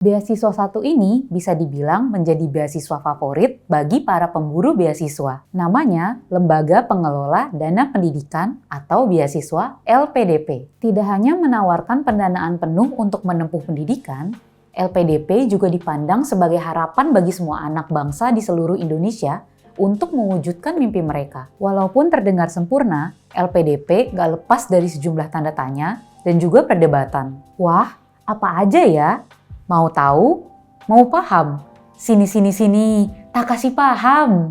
Beasiswa satu ini bisa dibilang menjadi beasiswa favorit bagi para pemburu beasiswa. Namanya Lembaga Pengelola Dana Pendidikan atau beasiswa LPDP. Tidak hanya menawarkan pendanaan penuh untuk menempuh pendidikan, LPDP juga dipandang sebagai harapan bagi semua anak bangsa di seluruh Indonesia untuk mewujudkan mimpi mereka. Walaupun terdengar sempurna, LPDP gak lepas dari sejumlah tanda tanya dan juga perdebatan. Wah, apa aja ya? Mau tahu? Mau paham? Sini, tak kasih paham.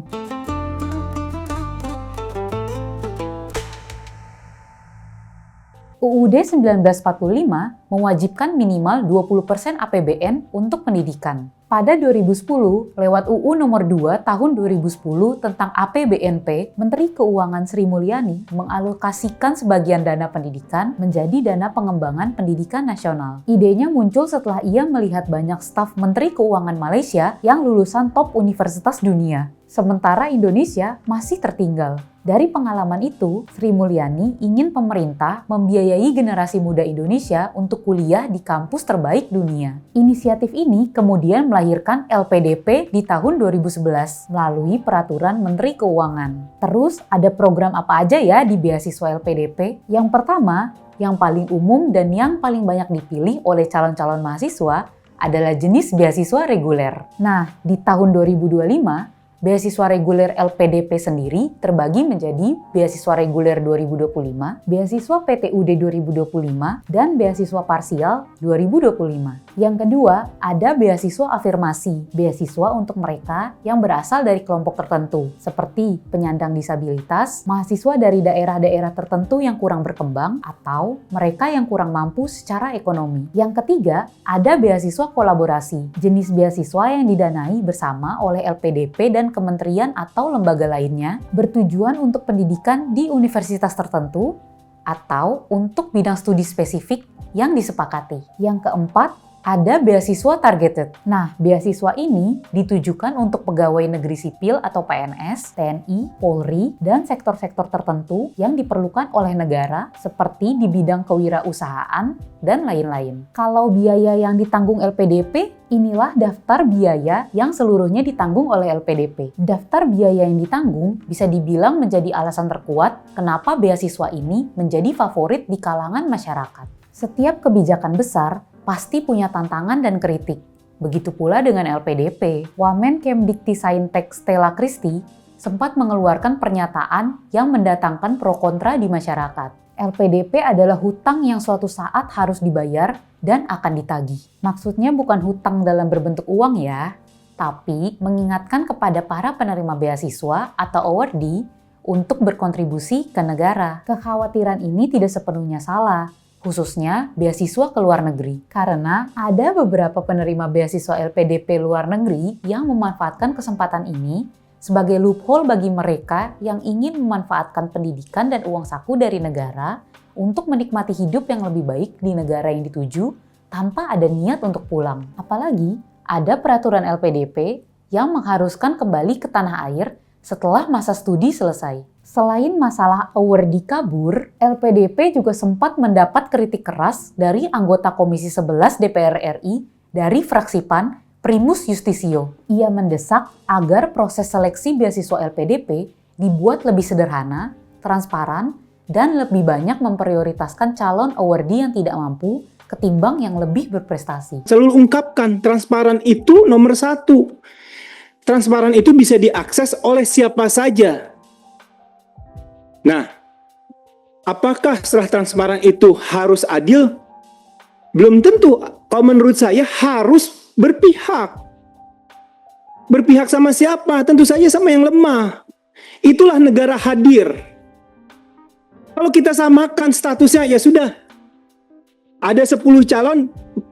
UUD 1945 mewajibkan minimal 20% APBN untuk pendidikan. Pada 2010, lewat UU nomor 2 tahun 2010 tentang APBNP, Menteri Keuangan Sri Mulyani mengalokasikan sebagian dana pendidikan menjadi dana pengembangan pendidikan nasional. Idenya muncul setelah ia melihat banyak staf Menteri Keuangan Malaysia yang lulusan top universitas dunia. Sementara Indonesia masih tertinggal. Dari pengalaman itu, Sri Mulyani ingin pemerintah membiayai generasi muda Indonesia untuk kuliah di kampus terbaik dunia. Inisiatif ini kemudian melahirkan LPDP di tahun 2011 melalui Peraturan Menteri Keuangan. Terus ada program apa aja ya di beasiswa LPDP? Yang pertama, yang paling umum dan yang paling banyak dipilih oleh calon-calon mahasiswa adalah jenis beasiswa reguler. Nah, di tahun 2025, beasiswa reguler LPDP sendiri terbagi menjadi beasiswa reguler 2025, beasiswa PTUD 2025, dan beasiswa parsial 2025. Yang kedua, ada beasiswa afirmasi, beasiswa untuk mereka yang berasal dari kelompok tertentu, seperti penyandang disabilitas, mahasiswa dari daerah-daerah tertentu yang kurang berkembang, atau mereka yang kurang mampu secara ekonomi. Yang ketiga, ada beasiswa kolaborasi, jenis beasiswa yang didanai bersama oleh LPDP dan kementerian atau lembaga lainnya, bertujuan untuk pendidikan di universitas tertentu atau untuk bidang studi spesifik yang disepakati. Yang keempat, ada beasiswa targeted. Nah, beasiswa ini ditujukan untuk pegawai negeri sipil atau PNS, TNI, Polri, dan sektor-sektor tertentu yang diperlukan oleh negara seperti di bidang kewirausahaan dan lain-lain. Kalau biaya yang ditanggung LPDP, inilah daftar biaya yang seluruhnya ditanggung oleh LPDP. Daftar biaya yang ditanggung bisa dibilang menjadi alasan terkuat kenapa beasiswa ini menjadi favorit di kalangan masyarakat. Setiap kebijakan besar pasti punya tantangan dan kritik. Begitu pula dengan LPDP. Wamen Kemdikti-Saintek Stella Christy sempat mengeluarkan pernyataan yang mendatangkan pro kontra di masyarakat. LPDP adalah hutang yang suatu saat harus dibayar dan akan ditagih. Maksudnya bukan hutang dalam berbentuk uang ya, tapi mengingatkan kepada para penerima beasiswa atau awardee untuk berkontribusi ke negara. Kekhawatiran ini tidak sepenuhnya salah, khususnya beasiswa ke luar negeri. Karena ada beberapa penerima beasiswa LPDP luar negeri yang memanfaatkan kesempatan ini sebagai loophole bagi mereka yang ingin memanfaatkan pendidikan dan uang saku dari negara untuk menikmati hidup yang lebih baik di negara yang dituju tanpa ada niat untuk pulang. Apalagi ada peraturan LPDP yang mengharuskan kembali ke tanah air setelah masa studi selesai. Selain masalah awardee kabur, LPDP juga sempat mendapat kritik keras dari anggota Komisi 11 DPR RI dari fraksi PAN, Primus Justisio. Ia mendesak agar proses seleksi beasiswa LPDP dibuat lebih sederhana, transparan, dan lebih banyak memprioritaskan calon awardee yang tidak mampu ketimbang yang lebih berprestasi. Selalu ungkapkan, transparan itu nomor satu. Transparan itu bisa diakses oleh siapa saja. Nah, apakah setelah transparan itu harus adil? Belum tentu. Kalau menurut saya harus berpihak. Berpihak sama siapa? Tentu saja sama yang lemah. Itulah negara hadir. Kalau kita samakan statusnya, ya sudah. Ada 10 calon,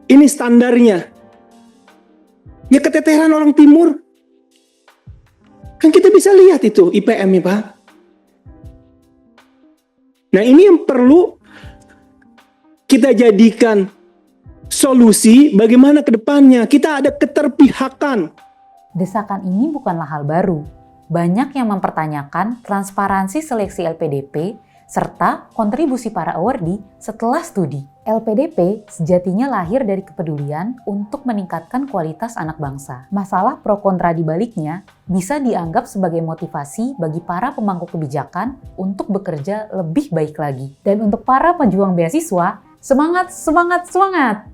ini standarnya. Ya keteteran orang timur. Kan kita bisa lihat itu IPM ya Pak. Nah ini yang perlu kita jadikan solusi bagaimana ke depannya. Kita ada keterpihakan. Desakan ini bukanlah hal baru. Banyak yang mempertanyakan transparansi seleksi LPDP serta kontribusi para awardee setelah studi. LPDP sejatinya lahir dari kepedulian untuk meningkatkan kualitas anak bangsa. Masalah pro kontra di baliknya bisa dianggap sebagai motivasi bagi para pemangku kebijakan untuk bekerja lebih baik lagi. Dan untuk para pejuang beasiswa, semangat, semangat, semangat!